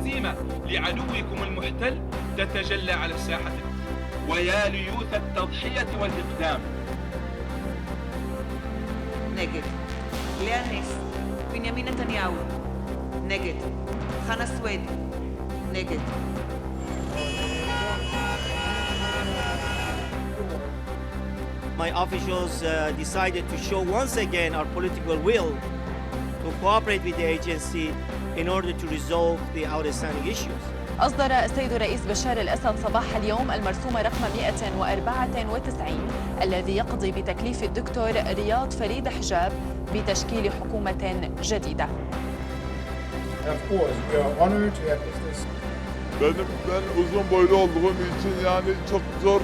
الهزيمة لعدوكم المحتل تتجلى على ساحتكم. ويا ليوث التضحية والإقدام. נגד. לאה נס, בנימין נתניהו, נגד. חנא סוייד, נגד. My officials decided to show once again our political will to cooperate with the agency in order to resolve the outstanding issues. أصدر السيد الرئيس بشار الأسد صباح اليوم المرسوم رقم 194 الذي يقضي بتكليف الدكتور رياض فريد حجاب بتشكيل حكومة جديدة. Ben uzun boylu olduğum için yani çok zor.